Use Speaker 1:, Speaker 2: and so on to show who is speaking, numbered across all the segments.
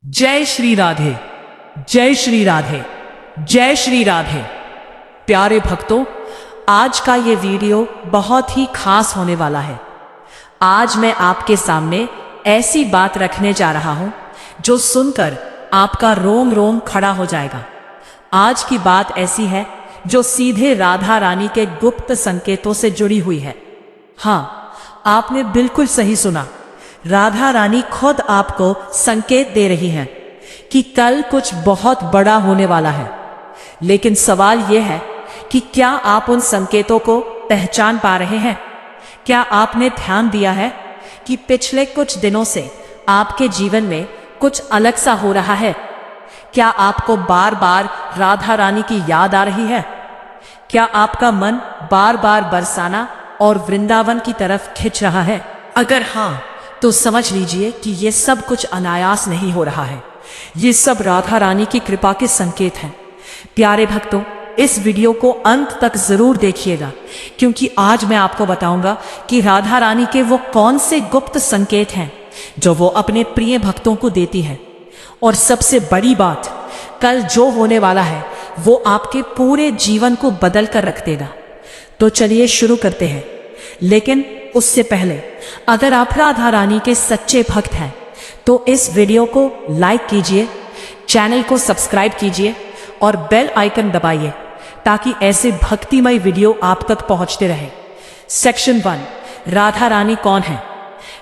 Speaker 1: जय श्री राधे, जय श्री राधे, जय श्री राधे। प्यारे भक्तों, आज का ये वीडियो बहुत ही खास होने वाला है। आज मैं आपके सामने ऐसी बात रखने जा रहा हूं जो सुनकर आपका रोम रोम खड़ा हो जाएगा। आज की बात ऐसी है जो सीधे राधा रानी के गुप्त संकेतों से जुड़ी हुई है। हाँ, आपने बिल्कुल सही सुना। राधा रानी खुद आपको संकेत दे रही हैं कि कल कुछ बहुत बड़ा होने वाला है। लेकिन सवाल यह है कि क्या आप उन संकेतों को पहचान पा रहे हैं? क्या आपने ध्यान दिया है कि पिछले कुछ दिनों से आपके जीवन में कुछ अलग सा हो रहा है? क्या आपको बार बार राधा रानी की याद आ रही है? क्या आपका मन बार बार बरसाना और वृंदावन की तरफ खिंच रहा है? अगर हाँ, तो समझ लीजिए कि ये सब कुछ अनायास नहीं हो रहा है। ये सब राधा रानी की कृपा के संकेत हैं। प्यारे भक्तों, इस वीडियो को अंत तक जरूर देखिएगा, क्योंकि आज मैं आपको बताऊंगा कि राधा रानी के वो कौन से गुप्त संकेत हैं जो वो अपने प्रिय भक्तों को देती है। और सबसे बड़ी बात, कल जो होने वाला है वो आपके पूरे जीवन को बदल कर रख देगा। तो चलिए शुरू करते हैं। लेकिन उससे पहले, अगर आप राधा रानी के सच्चे भक्त हैं तो इस वीडियो को लाइक कीजिए, चैनल को सब्सक्राइब कीजिए और बेल आइकन दबाइए ताकि ऐसे भक्तिमय वीडियो आप तक पहुंचते रहे। सेक्शन 1, राधा रानी कौन है?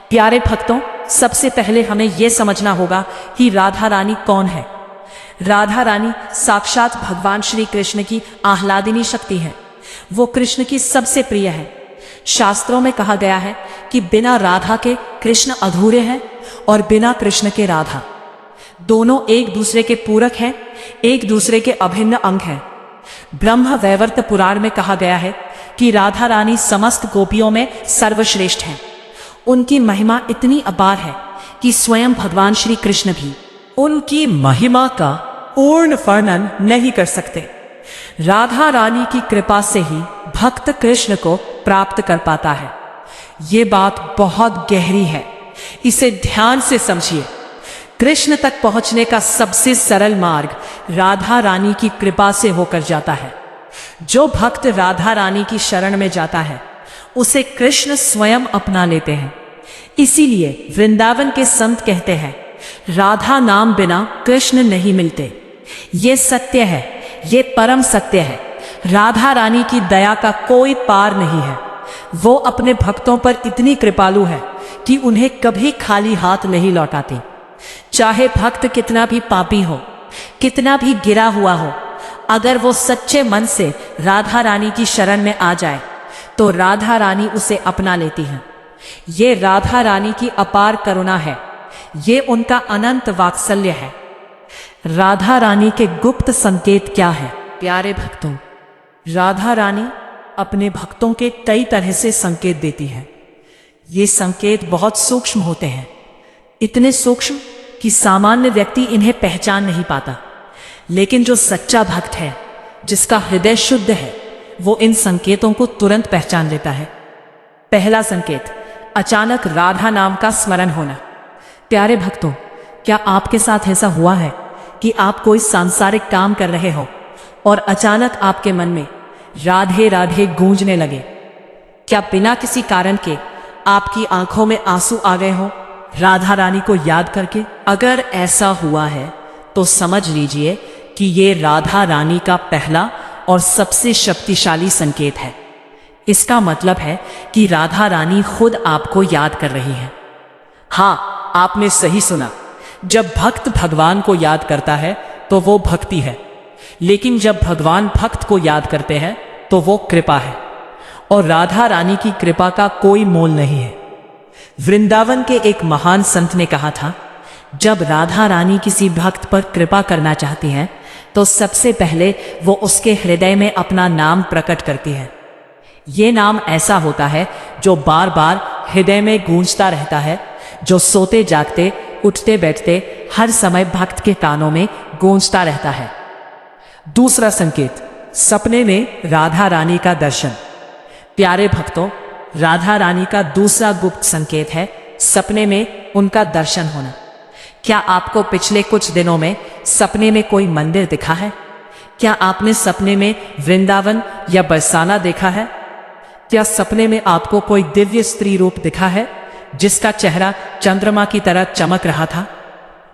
Speaker 1: प्यारे भक्तों, सबसे पहले हमें यह समझना होगा कि राधा रानी कौन है। राधा रानी साक्षात भगवान श्री कृष्ण की आह्लादिनी शक्ति है। वो कृष्ण की सबसे प्रिय है। शास्त्रों में कहा गया है कि बिना राधा के कृष्ण अधूरे हैं और बिना कृष्ण के राधा। दोनों एक दूसरे के पूरक हैं, एक दूसरे के अभिन्न अंग हैं। ब्रह्म वैवर्त पुराण में कहा गया है कि राधा रानी समस्त गोपियों में सर्वश्रेष्ठ हैं। उनकी महिमा इतनी अपार है कि स्वयं भगवान श्री कृष्ण भी उनकी महिमा का पूर्ण वर्णन नहीं कर सकते। राधा रानी की कृपा से ही भक्त कृष्ण को प्राप्त कर पाता है। ये बात बहुत गहरी है, इसे ध्यान से समझिए। कृष्ण तक पहुंचने का सबसे सरल मार्ग राधा रानी की कृपा से होकर जाता है। जो भक्त राधा रानी की शरण में जाता है उसे कृष्ण स्वयं अपना लेते हैं। इसीलिए वृंदावन के संत कहते हैं, राधा नाम बिना कृष्ण नहीं मिलते। ये सत्य है, ये परम सत्य है। राधा रानी की दया का कोई पार नहीं है। वो अपने भक्तों पर इतनी कृपालु है कि उन्हें कभी खाली हाथ नहीं लौटाती। चाहे भक्त कितना भी पापी हो, कितना भी गिरा हुआ हो, अगर वो सच्चे मन से राधा रानी की शरण में आ जाए तो राधा रानी उसे अपना लेती है। ये राधा रानी की अपार करुणा है, ये उनका अनंत वात्सल्य है। राधा रानी के गुप्त संकेत क्या है? प्यारे भक्तों, राधा रानी अपने भक्तों के कई तरह से संकेत देती है। ये संकेत बहुत सूक्ष्म होते हैं, इतने सूक्ष्म कि सामान्य व्यक्ति इन्हें पहचान नहीं पाता। लेकिन जो सच्चा भक्त है, जिसका हृदय शुद्ध है, वो इन संकेतों को तुरंत पहचान लेता है। पहला संकेत, अचानक राधा नाम का स्मरण होना। प्यारे भक्तों, क्या आपके साथ ऐसा हुआ है कि आप कोई सांसारिक काम कर रहे हो और अचानक आपके मन में राधे राधे गूंजने लगे? क्या बिना किसी कारण के आपकी आंखों में आंसू आ गए हो राधा रानी को याद करके? अगर ऐसा हुआ है तो समझ लीजिए कि ये राधा रानी का पहला और सबसे शक्तिशाली संकेत है। इसका मतलब है कि राधा रानी खुद आपको याद कर रही है। हाँ, आपने सही सुना। जब भक्त भगवान को याद करता है तो वो भक्ति है, लेकिन जब भगवान भक्त को याद करते हैं तो वो कृपा है। और राधा रानी की कृपा का कोई मोल नहीं है। वृंदावन के एक महान संत ने कहा था, जब राधा रानी किसी भक्त पर कृपा करना चाहती हैं तो सबसे पहले वो उसके हृदय में अपना नाम प्रकट करती है। ये नाम ऐसा होता है जो बार बार हृदय में गूंजता रहता है, जो सोते जागते, उठते बैठते हर समय भक्त के कानों में गूंजता रहता है। दूसरा संकेत, सपने में राधा रानी का दर्शन। प्यारे भक्तों, राधा रानी का दूसरा गुप्त संकेत है सपने में उनका दर्शन होना। क्या आपको पिछले कुछ दिनों में सपने में कोई मंदिर दिखा है? क्या आपने सपने में वृंदावन या बरसाना देखा है? क्या सपने में आपको कोई दिव्य स्त्री रूप दिखा है जिसका चेहरा चंद्रमा की तरह चमक रहा था?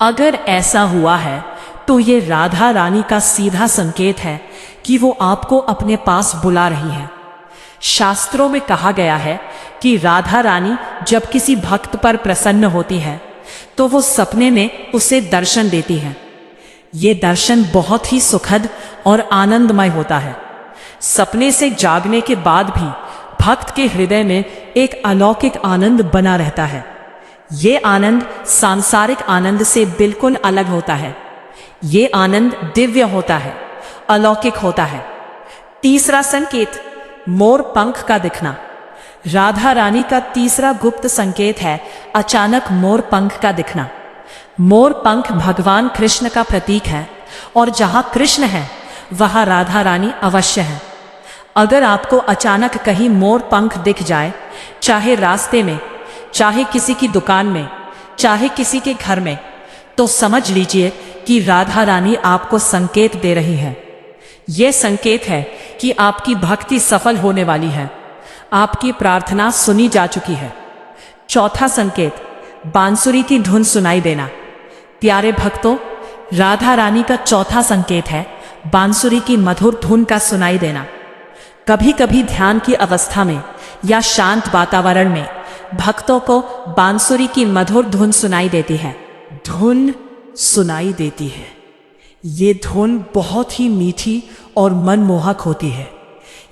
Speaker 1: अगर ऐसा हुआ है तो ये राधा रानी का सीधा संकेत है कि वो आपको अपने पास बुला रही है। शास्त्रों में कहा गया है कि राधा रानी जब किसी भक्त पर प्रसन्न होती है तो वो सपने में उसे दर्शन देती है। ये दर्शन बहुत ही सुखद और आनंदमय होता है। सपने से जागने के बाद भी भक्त के हृदय में एक अलौकिक आनंद बना रहता है। ये आनंद सांसारिक आनंद से बिल्कुल अलग होता है। ये आनंद दिव्य होता है, अलौकिक होता है। तीसरा संकेत, मोर पंख का दिखना। राधा रानी का तीसरा गुप्त संकेत है अचानक मोर पंख का दिखना। मोर पंख भगवान कृष्ण का प्रतीक है और जहां कृष्ण है वहां राधा रानी अवश्य है। अगर आपको अचानक कहीं मोर पंख दिख जाए, चाहे रास्ते में, चाहे किसी की दुकान में, चाहे किसी के घर में, तो समझ लीजिए कि राधा रानी आपको संकेत दे रही है। यह संकेत है कि आपकी भक्ति सफल होने वाली है, आपकी प्रार्थना सुनी जा चुकी है। चौथा संकेत, बांसुरी की धुन सुनाई देना। प्यारे भक्तों, राधा रानी का चौथा संकेत है बांसुरी की मधुर धुन का सुनाई देना। कभी कभी ध्यान की अवस्था में या शांत वातावरण में भक्तों को बांसुरी की मधुर धुन सुनाई देती है। धुन सुनाई देती है। ये धुन बहुत ही मीठी और मनमोहक होती है।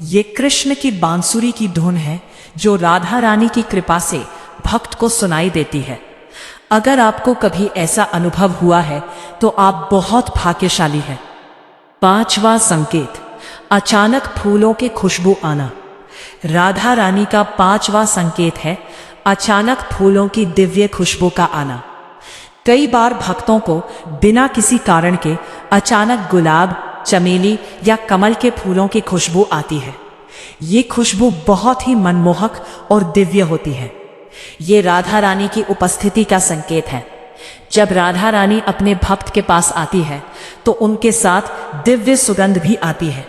Speaker 1: ये कृष्ण की बांसुरी की धुन है जो राधा रानी की कृपा से भक्त को सुनाई देती है। अगर आपको कभी ऐसा अनुभव हुआ है तो आप बहुत भाग्यशाली हैं। पांचवा संकेत, अचानक फूलों के खुशबू आना। राधा रानी का पांचवा संकेत है अचानक फूलों की दिव्य खुशबू का आना। कई बार भक्तों को बिना किसी कारण के अचानक गुलाब, चमेली या कमल के फूलों की खुशबू आती है। ये खुशबू बहुत ही मनमोहक और दिव्य होती है। ये राधा रानी की उपस्थिति का संकेत है। जब राधा रानी अपने भक्त के पास आती है तो उनके साथ दिव्य सुगंध भी आती है।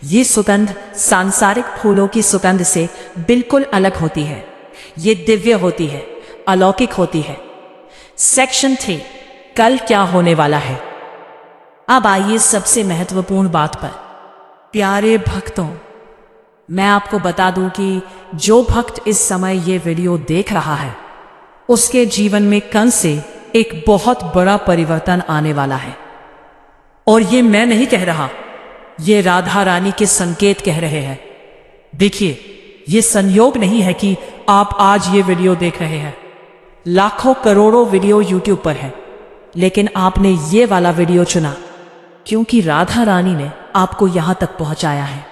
Speaker 1: ये सुगंध सांसारिक फूलों की सुगंध से बिल्कुल अलग होती है। ये दिव्य होती है, अलौकिक होती है। सेक्शन 3, कल क्या होने वाला है। अब आइए सबसे महत्वपूर्ण बात पर। प्यारे भक्तों, मैं आपको बता दूं कि जो भक्त इस समय ये वीडियो देख रहा है उसके जीवन में कल से एक बहुत बड़ा परिवर्तन आने वाला है। और ये मैं नहीं कह रहा, ये राधा रानी के संकेत कह रहे हैं। देखिए, ये संयोग नहीं है कि आप आज ये वीडियो देख रहे हैं। लाखों करोड़ों वीडियो YouTube पर है, लेकिन आपने ये वाला वीडियो चुना क्योंकि राधा रानी ने आपको यहां तक पहुंचाया है।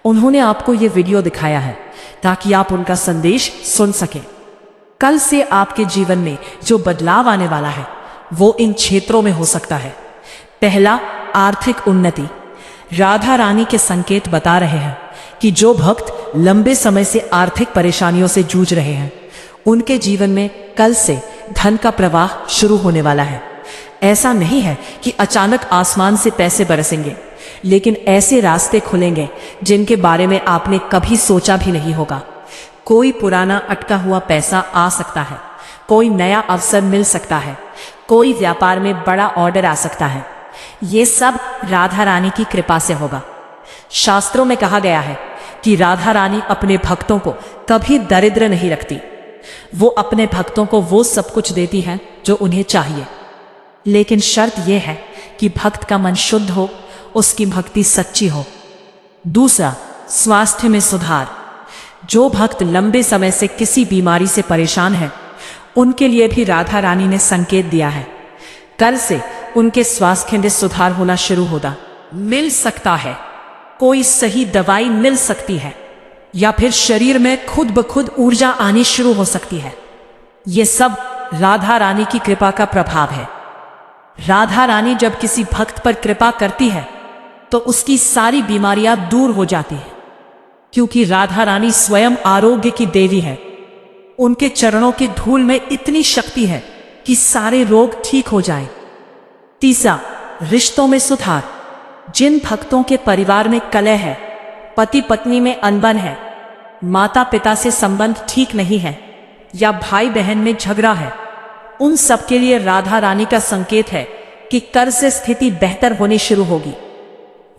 Speaker 1: उन्होंने आपको ये वीडियो दिखाया है ताकि आप उनका संदेश सुन सकें। कल से आपके जीवन में जो बदलाव आने वाला है वो इन क्षेत्रों में हो सकता है। पहला, आर्थिक उन्नति। राधा रानी के संकेत बता रहे हैं कि जो भक्त लंबे समय से आर्थिक परेशानियों से जूझ रहे हैं उनके जीवन में कल से धन का प्रवाह शुरू होने वाला है। ऐसा नहीं है कि अचानक आसमान से पैसे बरसेंगे, लेकिन ऐसे रास्ते खुलेंगे जिनके बारे में आपने कभी सोचा भी नहीं होगा। कोई पुराना अटका हुआ पैसा आ सकता है, कोई नया अवसर मिल सकता है, कोई व्यापार में बड़ा ऑर्डर आ सकता है। ये सब राधा रानी की कृपा से होगा। शास्त्रों में कहा गया है कि राधा रानी अपने भक्तों को कभी दरिद्र नहीं रखती। वो अपने भक्तों को वो सब कुछ देती है जो उन्हें चाहिए, लेकिन शर्त यह है कि भक्त का मन शुद्ध हो, उसकी भक्ति सच्ची हो। दूसरा, स्वास्थ्य में सुधार। जो भक्त लंबे समय से किसी बीमारी से परेशान है उनके लिए भी राधा रानी ने संकेत दिया है। कल से उनके स्वास्थ्य में सुधार होना शुरू होगा। मिल सकता है कोई सही दवाई मिल सकती है, या फिर शरीर में खुद ब खुद ऊर्जा आनी शुरू हो सकती है। ये सब राधा रानी की कृपा का प्रभाव है। राधा रानी जब किसी भक्त पर कृपा करती है तो उसकी सारी बीमारियां दूर हो जाती हैं, क्योंकि राधा रानी स्वयं आरोग्य की देवी है। उनके चरणों की धूल में इतनी शक्ति है कि सारे रोग ठीक हो जाएं। तीसरा, रिश्तों में सुधार। जिन भक्तों के परिवार में कलह है, पति पत्नी में अनबन है, माता पिता से संबंध ठीक नहीं है या भाई बहन में झगड़ा है, उन सब के लिए राधा रानी का संकेत है कि कल से स्थिति बेहतर होनी शुरू होगी।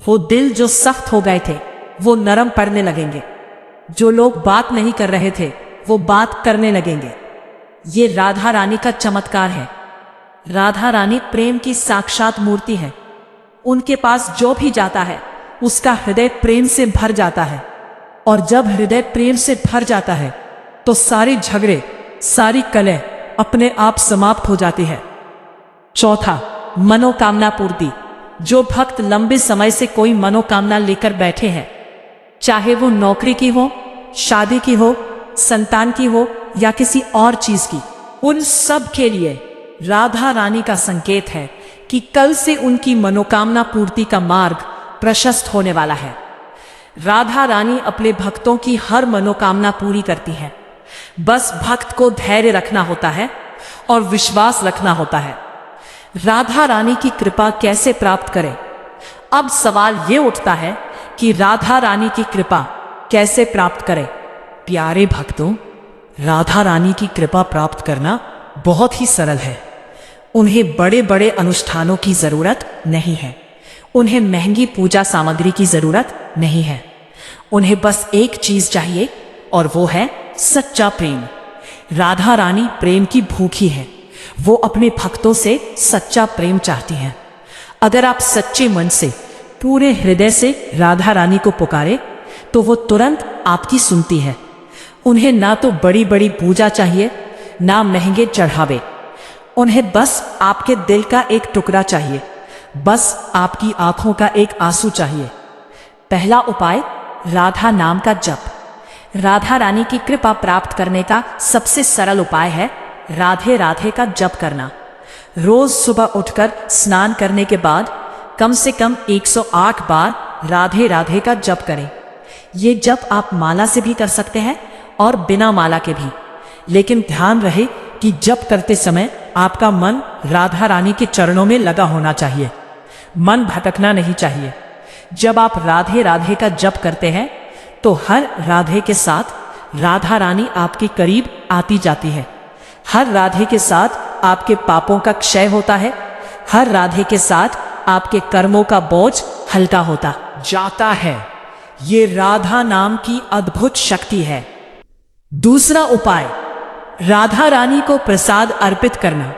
Speaker 1: वो दिल जो सख्त हो गए थे वो नरम पड़ने लगेंगे। जो लोग बात नहीं कर रहे थे वो बात करने लगेंगे। ये राधा रानी का चमत्कार है। राधा रानी प्रेम की साक्षात मूर्ति है। उनके पास जो भी जाता है उसका हृदय प्रेम से भर जाता है, और जब हृदय प्रेम से भर जाता है तो सारे झगड़े, सारी कलह अपने आप समाप्त हो जाती है। चौथा, मनोकामना पूर्ति। जो भक्त लंबे समय से कोई मनोकामना लेकर बैठे हैं, चाहे वो नौकरी की हो, शादी की हो, संतान की हो या किसी और चीज की, उन सब के लिए राधा रानी का संकेत है कि कल से उनकी मनोकामना पूर्ति का मार्ग प्रशस्त होने वाला है। राधा रानी अपने भक्तों की हर मनोकामना पूरी करती है। बस भक्त को धैर्य रखना होता है और विश्वास रखना होता है। राधा रानी की कृपा कैसे प्राप्त करें? अब सवाल ये उठता है कि राधा रानी की कृपा कैसे प्राप्त करें? प्यारे भक्तों, राधा रानी की कृपा प्राप्त करना बहुत ही सरल है। उन्हें बड़े बड़े अनुष्ठानों की जरूरत नहीं है। उन्हें महंगी पूजा सामग्री की जरूरत नहीं है। उन्हें बस एक चीज चाहिए और वो है सच्चा प्रेम। राधा रानी प्रेम की भूखी है। वो अपने भक्तों से सच्चा प्रेम चाहती हैं। अगर आप सच्चे मन से, पूरे हृदय से राधा रानी को पुकारे तो वो तुरंत आपकी सुनती है। उन्हें ना तो बड़ी बड़ी पूजा चाहिए, ना महंगे चढ़ावे। उन्हें बस आपके दिल का एक टुकड़ा चाहिए, बस आपकी आंखों का एक आंसू चाहिए। पहला उपाय, राधा नाम का जप। राधा रानी की कृपा प्राप्त करने का सबसे सरल उपाय है राधे राधे का जप करना। रोज सुबह उठकर स्नान करने के बाद कम से कम 108 बार राधे राधे का जप करें। ये जप आप माला से भी कर सकते हैं और बिना माला के भी, लेकिन ध्यान रहे कि जप करते समय आपका मन राधा रानी के चरणों में लगा होना चाहिए। मन भटकना नहीं चाहिए। जब आप राधे राधे का जप करते हैं तो हर राधे के साथ राधा रानी आपके करीब आती जाती है। हर राधे के साथ आपके पापों का क्षय होता है। हर राधे के साथ आपके कर्मों का बोझ हल्का होता जाता है। ये राधा नाम की अद्भुत शक्ति है। दूसरा उपाय, राधा रानी को प्रसाद अर्पित करना।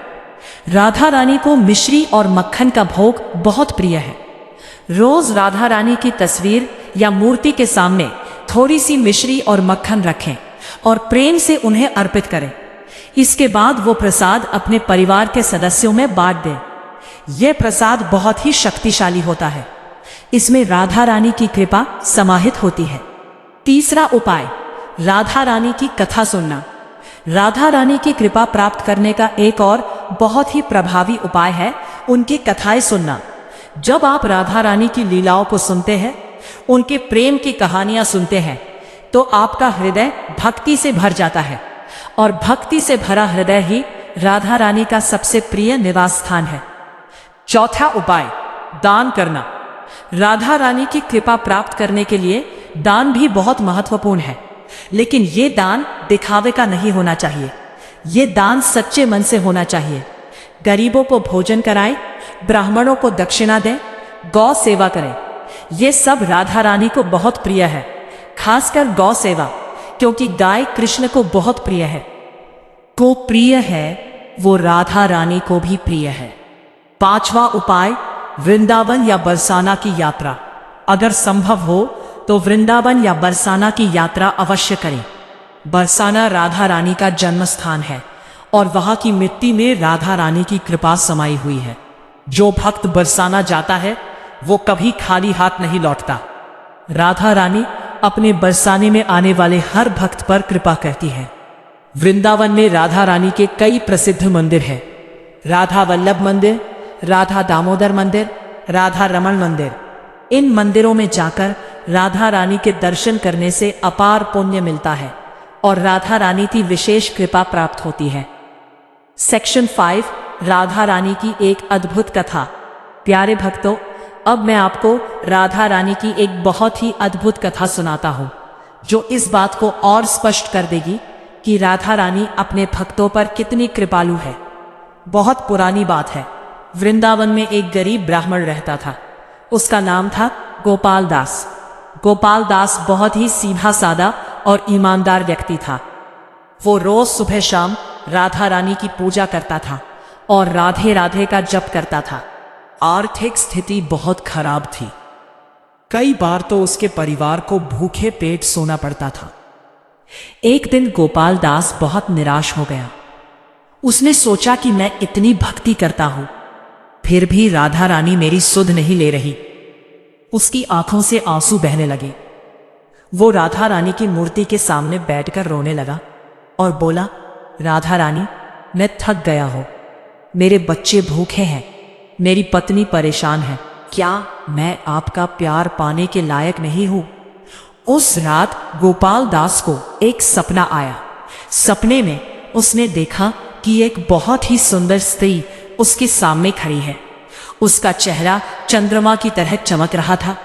Speaker 1: राधा रानी को मिश्री और मक्खन का भोग बहुत प्रिय है। रोज राधा रानी की तस्वीर या मूर्ति के सामने थोड़ी सी मिश्री और मक्खन रखें और प्रेम से उन्हें अर्पित करें। इसके बाद वो प्रसाद अपने परिवार के सदस्यों में बांट दें। यह प्रसाद बहुत ही शक्तिशाली होता है। इसमें राधा रानी की कृपा समाहित होती है। तीसरा उपाय, राधा रानी की कथा सुनना। राधा रानी की कृपा प्राप्त करने का एक और बहुत ही प्रभावी उपाय है उनकी कथाएं सुनना। जब आप राधा रानी की लीलाओं को सुनते हैं, उनके प्रेम की कहानियां सुनते हैं, तो आपका हृदय भक्ति से भर जाता है, और भक्ति से भरा हृदय ही राधा रानी का सबसे प्रिय निवास स्थान है। चौथा उपाय, दान करना। राधा रानी की कृपा प्राप्त करने के लिए दान भी बहुत महत्वपूर्ण है, लेकिन ये दान दिखावे का नहीं होना चाहिए। ये दान सच्चे मन से होना चाहिए। गरीबों को भोजन कराएं, ब्राह्मणों को दक्षिणा दें, गौ सेवा करें। ये सब राधा रानी को बहुत प्रिय है, खासकर गौ सेवा, क्योंकि गाय कृष्ण को बहुत प्रिय है। को प्रिय है वो राधा रानी को भी प्रिय है। पांचवा उपाय, वृंदावन या बरसाना की यात्रा। अगर संभव हो तो वृंदावन या बरसाना की यात्रा अवश्य करें। बरसाना राधा रानी का जन्म स्थान है और वहां की मिट्टी में राधा रानी की कृपा समाई हुई है। जो भक्त बरसाना जाता है वो कभी खाली हाथ नहीं लौटता। राधा रानी अपने बरसाने में आने वाले हर भक्त पर कृपा करती है। वृंदावन में राधा रानी के कई प्रसिद्ध मंदिर हैं। राधा वल्लभ मंदिर, राधा दामोदर मंदिर, राधा रमण मंदिर। इन मंदिरों में जाकर राधा रानी के दर्शन करने से अपार पुण्य मिलता है और राधा रानी की विशेष कृपा प्राप्त होती है। सेक्शन 5 राधा रानी की एक अद्भुत कथा। प्यारे भक्तों, अब मैं आपको राधा रानी की एक बहुत ही अद्भुत कथा सुनाता हूँ, जो इस बात को और स्पष्ट कर देगी कि राधा रानी अपने भक्तों पर कितनी कृपालु है। बहुत पुरानी बात है। वृंदावन में एक गरीब ब्राह्मण रहता था। उसका नाम था गोपाल दास। गोपाल दास बहुत ही सीधा साधा और ईमानदार व्यक्ति था। वो रोज सुबह शाम राधा रानी की पूजा करता था और राधे राधे का जप करता था। आर्थिक स्थिति बहुत खराब थी। कई बार तो उसके परिवार को भूखे पेट सोना पड़ता था। एक दिन गोपाल दास बहुत निराश हो गया। उसने सोचा कि मैं इतनी भक्ति करता हूं, फिर भी राधा रानी मेरी सुध नहीं ले रही। उसकी आंखों से आंसू बहने लगे। वो राधा रानी की मूर्ति के सामने बैठकर रोने लगा और बोला, राधा रानी, मैं थक गया हूं। मेरे बच्चे भूखे हैं, मेरी पत्नी परेशान है। क्या मैं आपका प्यार पाने के लायक नहीं हूं? उस रात गोपाल दास को एक सपना आया। सपने में उसने देखा कि एक बहुत ही सुंदर स्त्री उसके सामने खड़ी है। उसका चेहरा चंद्रमा की तरह चमक रहा था।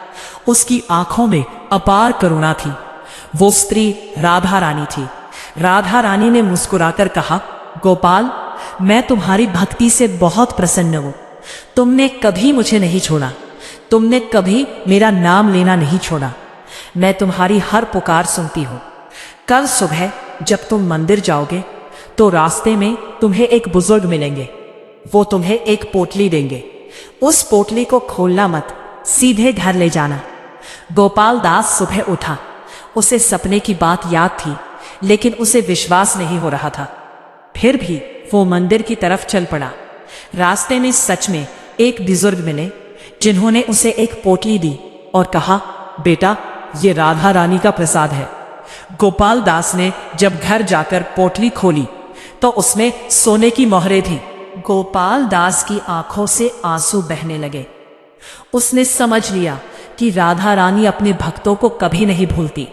Speaker 1: उसकी आंखों में अपार करुणा थी। वो स्त्री राधा रानी थी। राधा रानी ने मुस्कुराकर कहा, गोपाल, मैं तुम्हारी भक्ति से बहुत प्रसन्न हूं। तुमने कभी मुझे नहीं छोड़ा। तुमने कभी मेरा नाम लेना नहीं छोड़ा। मैं तुम्हारी हर पुकार सुनती हूं। कल सुबह जब तुम मंदिर जाओगे तो रास्ते में तुम्हें एक बुजुर्ग मिलेंगे। वो तुम्हें एक पोटली देंगे। उस पोटली को खोलना मत, सीधे घर ले जाना। गोपाल दास सुबह उठा। उसे सपने की बात याद थी, लेकिन उसे विश्वास नहीं हो रहा था। फिर भी वो मंदिर की तरफ चल पड़ा। रास्ते में सच में एक बुजुर्ग मिले, जिन्होंने उसे एक पोटली दी और कहा, बेटा, ये राधा रानी का प्रसाद है। गोपाल दास ने जब घर जाकर पोटली खोली तो उसमें सोने की मोहरें थी। गोपाल दास की आंखों से आंसू बहने लगे। उसने समझ लिया कि राधा रानी अपने भक्तों को कभी नहीं भूलती।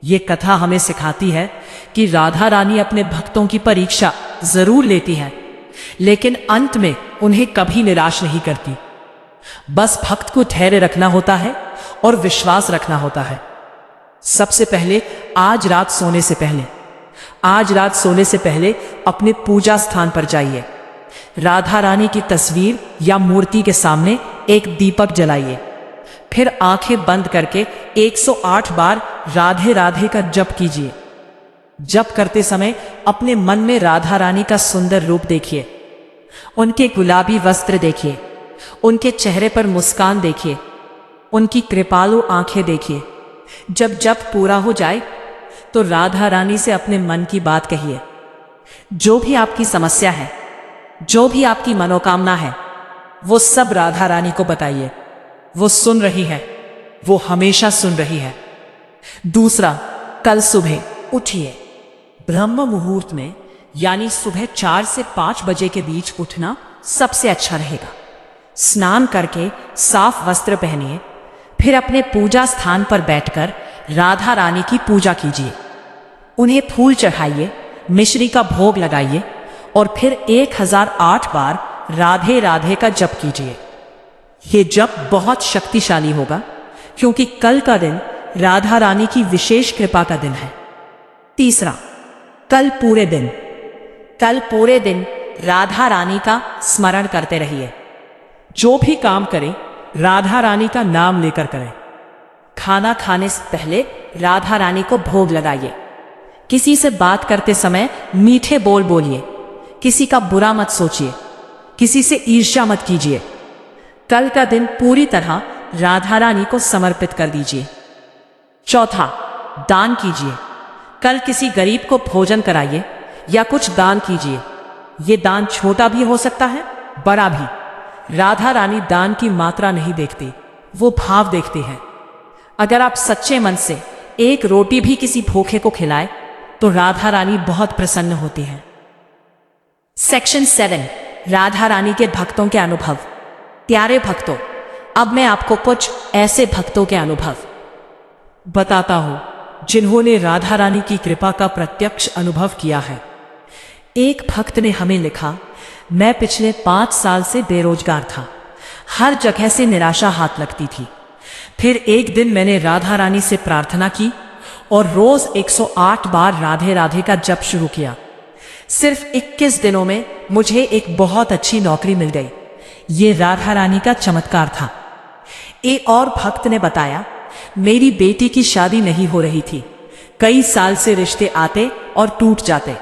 Speaker 1: ये कथा हमें सिखाती है कि राधा रानी अपने भक्तों की परीक्षा जरूर लेती है, लेकिन अंत में उन्हें कभी निराश नहीं करती। बस भक्त को धैर्य रखना होता है और विश्वास रखना होता है। सबसे पहले आज रात सोने से पहले अपने पूजा स्थान पर जाइए। राधा रानी की तस्वीर या मूर्ति के सामने एक दीपक जलाइए। फिर आंखें बंद करके 108 बार राधे राधे का जप कीजिए। जप करते समय अपने मन में राधा रानी का सुंदर रूप देखिए। उनके गुलाबी वस्त्र देखिए। उनके चेहरे पर मुस्कान देखिए। उनकी कृपालु आंखें देखिए। जब जप पूरा हो जाए तो राधा रानी से अपने मन की बात कहिए। जो भी आपकी समस्या है, जो भी आपकी मनोकामना है, वो सब राधा रानी को बताइए। वो सुन रही है। वो हमेशा सुन रही है। दूसरा, कल सुबह उठिए। ब्रह्म मुहूर्त में, यानी सुबह 4 से 5 बजे के बीच उठना सबसे अच्छा रहेगा। स्नान करके साफ वस्त्र पहनिए। फिर अपने पूजा स्थान पर बैठकर राधा रानी की पूजा कीजिए। उन्हें फूल चढ़ाइए, मिश्री का भोग लगाइए और फिर 1008 बार राधे राधे का जप कीजिए। ये जप बहुत शक्तिशाली होगा, क्योंकि कल का दिन राधा रानी की विशेष कृपा का दिन है। तीसरा, कल पूरे दिन राधा रानी का स्मरण करते रहिए। जो भी काम करें, राधा रानी का नाम लेकर करें। खाना खाने से पहले राधा रानी को भोग लगाइए। किसी से बात करते समय मीठे बोल बोलिए। किसी का बुरा मत सोचिए। किसी से ईर्ष्या मत कीजिए। कल का दिन पूरी तरह राधा रानी को समर्पित कर दीजिए। चौथा, दान कीजिए। कल किसी गरीब को भोजन कराइए या कुछ दान कीजिए। ये दान छोटा भी हो सकता है, बड़ा भी। राधा रानी दान की मात्रा नहीं देखती, वो भाव देखती है। अगर आप सच्चे मन से एक रोटी भी किसी भूखे को खिलाए तो राधा रानी बहुत प्रसन्न होती है। सेक्शन 7, राधा रानी के भक्तों के अनुभव। प्यारे भक्तों, अब मैं आपको कुछ ऐसे भक्तों के अनुभव बताता हूं जिन्होंने राधा रानी की कृपा का प्रत्यक्ष अनुभव किया है। एक भक्त ने हमें लिखा, मैं पिछले 5 साल से बेरोजगार था, हर जगह से निराशा हाथ लगती थी। फिर एक दिन मैंने राधा रानी से प्रार्थना की और रोज 108 बार राधे राधे का जप शुरू किया। सिर्फ 21 दिनों में मुझे एक बहुत अच्छी नौकरी मिल गई। ये राधा रानी का चमत्कार था। एक और भक्त ने बताया, मेरी बेटी की शादी नहीं हो रही थी, कई साल से रिश्ते आते और टूट जाते।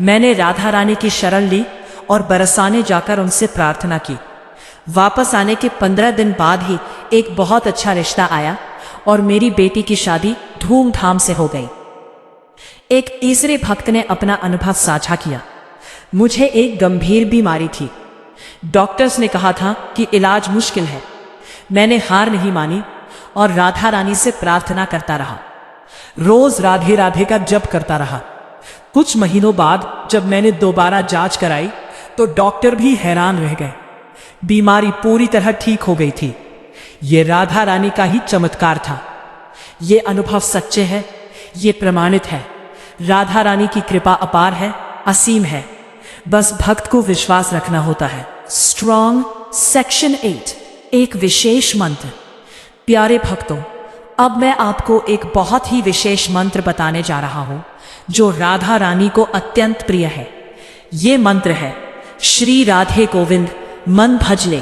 Speaker 1: मैंने राधा रानी की शरण ली और बरसाने जाकर उनसे प्रार्थना की। वापस आने के 15 दिन बाद ही एक बहुत अच्छा रिश्ता आया और मेरी बेटी की शादी धूमधाम से हो गई। एक तीसरे भक्त ने अपना अनुभव साझा किया, मुझे एक गंभीर बीमारी थी। डॉक्टर्स ने कहा था कि इलाज मुश्किल है। मैंने हार नहीं मानी और राधा रानी से प्रार्थना करता रहा। रोज राधे राधे का जप करता रहा। कुछ महीनों बाद जब मैंने दोबारा जांच कराई तो डॉक्टर भी हैरान रह गए। बीमारी पूरी तरह ठीक हो गई थी। ये राधा रानी का ही चमत्कार था। ये अनुभव सच्चे हैं, ये प्रमाणित है। राधा रानी की कृपा अपार है, असीम है। बस भक्त को विश्वास रखना होता है। स्ट्रॉन्ग सेक्शन 8, एक विशेष मंत्र। प्यारे भक्तों, अब मैं आपको एक बहुत ही विशेष मंत्र बताने जा रहा हूं जो राधा रानी को अत्यंत प्रिय है। ये मंत्र है, श्री राधे गोविंद मन भज ले,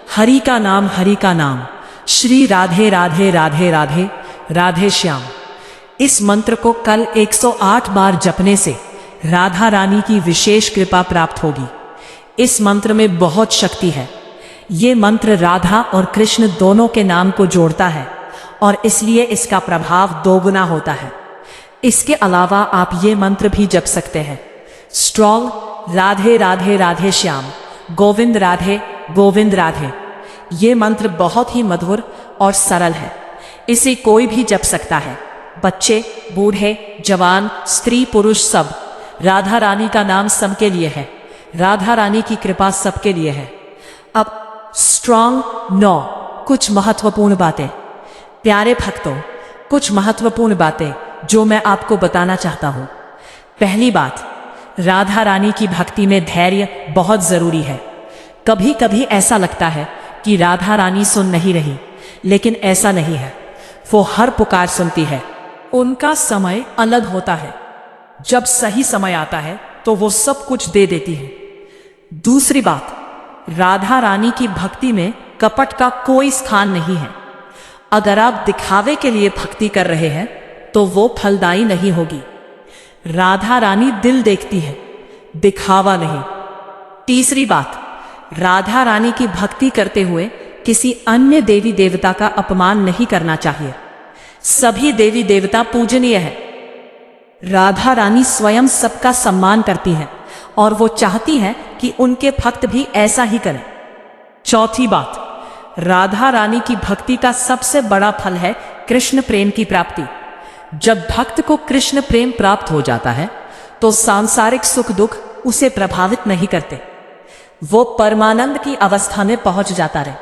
Speaker 1: हरि का नाम, श्री राधे राधे राधे राधे राधे श्याम। इस मंत्र को कल 108 बार जपने से राधा रानी की विशेष कृपा प्राप्त होगी। इस मंत्र में बहुत शक्ति है। ये मंत्र राधा और कृष्ण दोनों के नाम को जोड़ता है और इसलिए इसका प्रभाव दोगुना होता है। इसके अलावा आप ये मंत्र भी जप सकते हैं, स्ट्रॉन्ग राधे राधे राधे श्याम, गोविंद राधे। ये मंत्र बहुत ही मधुर और सरल है। इसे कोई भी जप सकता है, बच्चे, बूढ़े, जवान, स्त्री, पुरुष सब। राधा रानी का नाम सबके लिए है। राधा रानी की कृपा सबके लिए है। अब स्ट्रॉन्ग 9, कुछ महत्वपूर्ण बातें। प्यारे भक्तों, कुछ महत्वपूर्ण बातें जो मैं आपको बताना चाहता हूँ। पहली बात, राधा रानी की भक्ति में धैर्य बहुत जरूरी है। कभी कभी ऐसा लगता है कि राधा रानी सुन नहीं रही, लेकिन ऐसा नहीं है। वो हर पुकार सुनती है। उनका समय अलग होता है। जब सही समय आता है तो वो सब कुछ दे देती है। दूसरी बात, राधा रानी की भक्ति में कपट का कोई स्थान नहीं है। अगर आप दिखावे के लिए भक्ति कर रहे हैं तो वो फलदायी नहीं होगी। राधा रानी दिल देखती है, दिखावा नहीं। तीसरी बात, राधा रानी की भक्ति करते हुए किसी अन्य देवी देवता का अपमान नहीं करना चाहिए। सभी देवी देवता पूजनीय है। राधा रानी स्वयं सबका सम्मान करती हैं और वो चाहती हैं कि उनके भक्त भी ऐसा ही करें। चौथी बात, राधा रानी की भक्ति का सबसे बड़ा फल है कृष्ण प्रेम की प्राप्ति। जब भक्त को कृष्ण प्रेम प्राप्त हो जाता है तो सांसारिक सुख दुख उसे प्रभावित नहीं करते। वो परमानंद की अवस्था में पहुंच जाता रहे।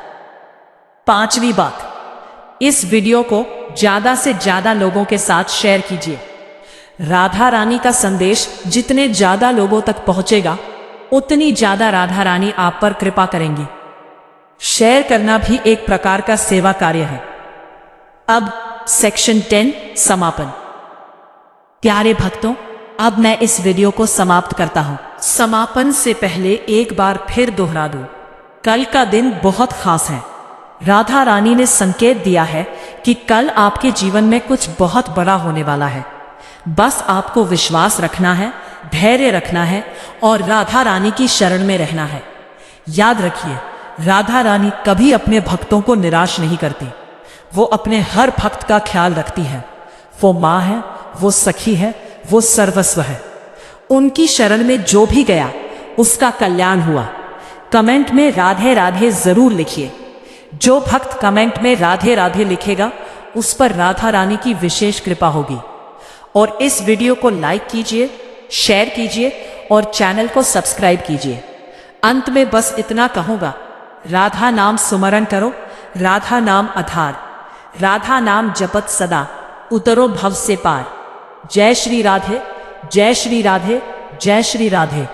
Speaker 1: पांचवी बात, इस वीडियो को ज्यादा से ज्यादा लोगों के साथ शेयर कीजिए। राधा रानी का संदेश जितने ज्यादा लोगों तक पहुंचेगा उतनी ज्यादा राधा रानी आप पर कृपा करेंगी। शेयर करना भी एक प्रकार का सेवा कार्य है। अब सेक्शन 10, समापन। प्यारे भक्तों, अब मैं इस वीडियो को समाप्त करता हूं। समापन से पहले एक बार फिर दोहरा दूं, कल का दिन बहुत खास है। राधा रानी ने संकेत दिया है कि कल आपके जीवन में कुछ बहुत बड़ा होने वाला है। बस आपको विश्वास रखना है, धैर्य रखना है और राधा रानी की शरण में रहना है। याद रखिए, राधा रानी कभी अपने भक्तों को निराश नहीं करती। वो अपने हर भक्त का ख्याल रखती है। वो माँ है, वो सखी है, वो सर्वस्व है। उनकी शरण में जो भी गया उसका कल्याण हुआ। कमेंट में राधे राधे जरूर लिखिए। जो भक्त कमेंट में राधे राधे लिखेगा उस पर राधा रानी की विशेष कृपा होगी। और इस वीडियो को लाइक कीजिए, शेयर कीजिए और चैनल को सब्सक्राइब कीजिए। अंत में बस इतना कहूँगा, राधा नाम सुमरन करो, राधा नाम आधार, राधा नाम जपत सदा, उतरो भव से पार। जय श्री राधे, जय श्री राधे, जय श्री राधे।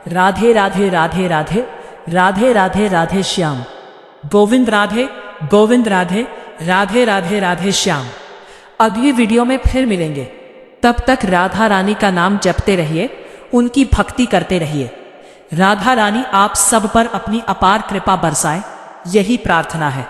Speaker 1: राधे राधे राधे राधे राधे राधे राधे श्याम। गोविंद राधे गोविंद राधे राधे राधे राधे श्याम। अगली वीडियो में फिर मिलेंगे। तब तक राधा रानी का नाम जपते रहिए, उनकी भक्ति करते रहिए। राधा रानी आप सब पर अपनी अपार कृपा बरसाए, यही प्रार्थना है।